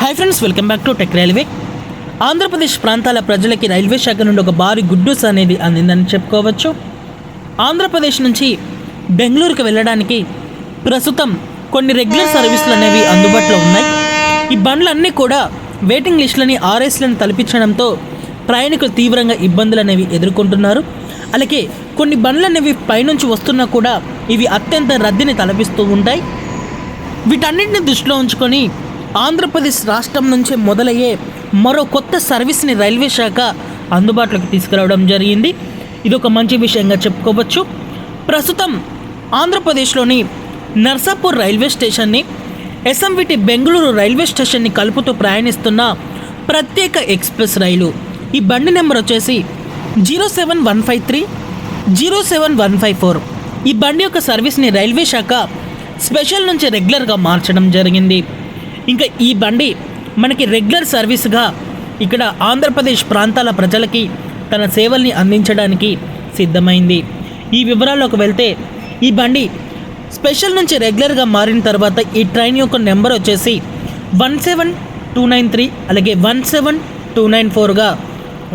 Hi friends, welcome back to tech railway. Andhra Pradesh ప్రాంతాల ప్రజలకి railway శాఖ నుండి ఒక భారీ గుడ్ న్యూస్ అనేది అందిందని చెప్పుకోవచ్చు. ఆంధ్రప్రదేశ్ నుంచి బెంగళూరుకి వెళ్ళడానికి ప్రస్తుతం కొన్ని రెగ్యులర్ సర్వీసులు అనేవి అందుబాటులో ఉన్నాయి. ఈ బండ్లన్నీ కూడా వెయిటింగ్ లిస్టులని ఆర్ఎస్లను తలపించడంతో ప్రయాణికులు తీవ్రంగా ఇబ్బందులు అనేవి ఎదుర్కొంటున్నారు. అలాగే కొన్ని బండ్లు అనేవి పైనుంచి వస్తున్నా కూడా ఇవి అత్యంత రద్దీని తలపిస్తూ ఉంటాయి. వీటన్నింటిని దృష్టిలో ఉంచుకొని ఆంధ్రప్రదేశ్ రాష్ట్రం నుంచి మొదలయ్యే మరో కొత్త సర్వీస్ని రైల్వే శాఖ అందుబాటులోకి తీసుకురావడం జరిగింది. ఇది ఒక మంచి విషయంగా చెప్పుకోవచ్చు. ప్రస్తుతం ఆంధ్రప్రదేశ్లోని నర్సాపూర్ రైల్వే స్టేషన్ని ఎస్ఎంవిటి బెంగళూరు రైల్వే స్టేషన్ని కలుపుతూ ప్రయాణిస్తున్న ప్రత్యేక ఎక్స్ప్రెస్ రైలు. ఈ బండి నెంబర్ వచ్చేసి 07153 07154. ఈ బండి యొక్క సర్వీస్ని రైల్వే శాఖ స్పెషల్ నుంచి రెగ్యులర్గా మార్చడం జరిగింది. ఇంకా ఈ బండి మనకి రెగ్యులర్ సర్వీస్గా ఇక్కడ ఆంధ్రప్రదేశ్ ప్రాంతాల ప్రజలకి తన సేవల్ని అందించడానికి సిద్ధమైంది. ఈ వివరాల్లోకి వెళ్తే ఈ బండి స్పెషల్ నుంచి రెగ్యులర్గా మారిన తర్వాత ఈ ట్రైన్ యొక్క నెంబర్ వచ్చేసి 17293 అలాగే 17294గా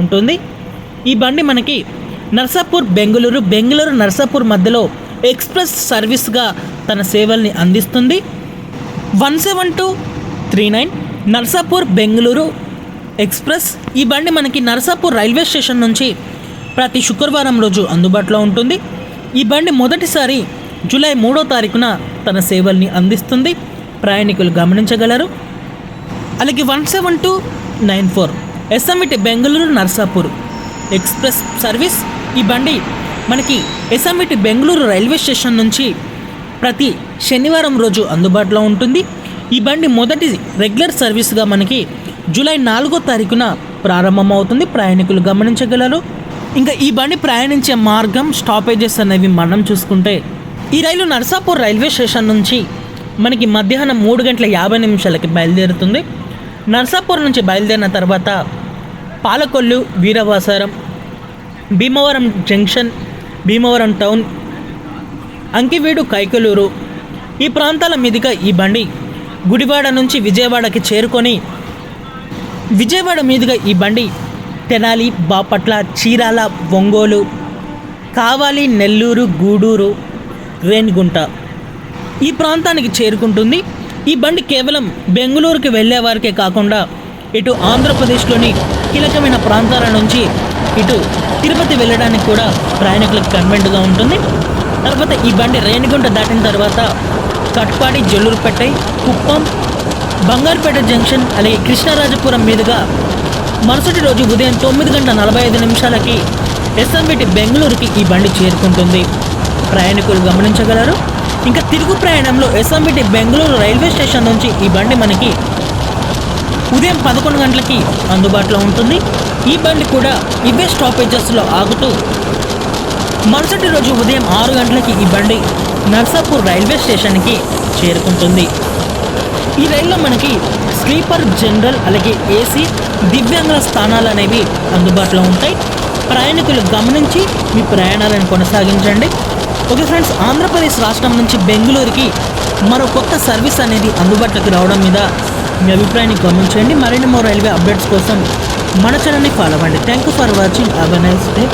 ఉంటుంది. ఈ బండి మనకి నర్సాపూర్ బెంగళూరు నర్సాపూర్ మధ్యలో ఎక్స్ప్రెస్ సర్వీస్గా తన సేవల్ని అందిస్తుంది. 17239 నర్సాపూర్ బెంగళూరు ఎక్స్ప్రెస్. ఈ బండి మనకి నర్సాపూర్ రైల్వే స్టేషన్ నుంచి ప్రతి శుక్రవారం రోజు అందుబాటులో ఉంటుంది. ఈ బండి మొదటిసారి జూలై 3వ తారీఖున తన సేవల్ని అందిస్తుంది. ప్రయాణికులు గమనించగలరు. అలాగే 17294 SMVT Bengaluru Narsapur express service. ఈ బండి మనకి ఎస్ఎంవిటి బెంగళూరు రైల్వే స్టేషన్ నుంచి ప్రతి శనివారం రోజు అందుబాటులో ఉంటుంది. ఈ బండి మొదటి రెగ్యులర్ సర్వీస్గా మనకి జూలై 4వ తారీఖున ప్రారంభమవుతుంది. ప్రయాణికులు గమనించగలరు. ఇంకా ఈ బండి ప్రయాణించే మార్గం, స్టాపేజెస్ అనేవి మనం చూసుకుంటే ఈ రైలు నర్సాపూర్ రైల్వే స్టేషన్ నుంచి మనకి మధ్యాహ్నం 3:50 బయలుదేరుతుంది. నర్సాపూర్ నుంచి బయలుదేరిన తర్వాత పాలకొల్లు, వీరవాసారం, భీమవరం జంక్షన్, భీమవరం టౌన్, అంకివీడు, కైకలూరు ఈ ప్రాంతాల మీదుగా ఈ బండి గుడివాడ నుంచి విజయవాడకి చేరుకొని విజయవాడ మీదుగా ఈ బండి తెనాలి, బాపట్ల, చీరాల, ఒంగోలు, కావాలి, నెల్లూరు, గూడూరు, రేణిగుంట ఈ ప్రాంతానికి చేరుకుంటుంది. ఈ బండి కేవలం బెంగళూరుకి వెళ్ళే వారికే కాకుండా ఇటు ఆంధ్రప్రదేశ్లోని కీలకమైన ప్రాంతాల నుంచి ఇటు తిరుపతి వెళ్ళడానికి కూడా ప్రయాణికులకు కన్వెంట్గా ఉంటుంది. తర్వాత ఈ బండి రేణిగుంట దాటిన తర్వాత కట్పాడి, జల్లూరుపేట, కుప్పం, బంగారుపేట జంక్షన్ అలాగే కృష్ణరాజపురం మీదుగా మరుసటి రోజు ఉదయం 9:45 ఎస్ఎంవిటి బెంగళూరుకి ఈ బండి చేరుకుంటుంది. ప్రయాణికులు గమనించగలరు. ఇంకా తిరుగు ప్రయాణంలో ఎస్ఎంవిటి బెంగళూరు రైల్వే స్టేషన్ నుంచి ఈ బండి మనకి ఉదయం 11 అందుబాటులో ఉంటుంది. ఈ బండి కూడా ఇవే స్టాపేజెస్లో ఆగుతూ మరుసటి రోజు ఉదయం 6 ఈ బండి నర్సాపూర్ రైల్వే స్టేషన్కి చేరుకుంటుంది. ఈ రైల్లో మనకి స్లీపర్, జనరల్ అలాగే ఏసీ, దివ్యాంగుల స్థానాలు అనేవి అందుబాటులో ఉంటాయి. ప్రయాణికులు గమనించి మీ ప్రయాణాలను కొనసాగించండి. ఓకే ఫ్రెండ్స్, ఆంధ్రప్రదేశ్ రాష్ట్రం నుంచి బెంగళూరుకి మరో కొత్త సర్వీస్ అనేది అందుబాటులోకి రావడం మీద మీ అభిప్రాయాన్ని గమనించండి. మరిన్ని రైల్వే అప్డేట్స్ కోసం మన ఛానల్ని ఫాలో అవ్వండి. Thank you for watching. Have a nice day.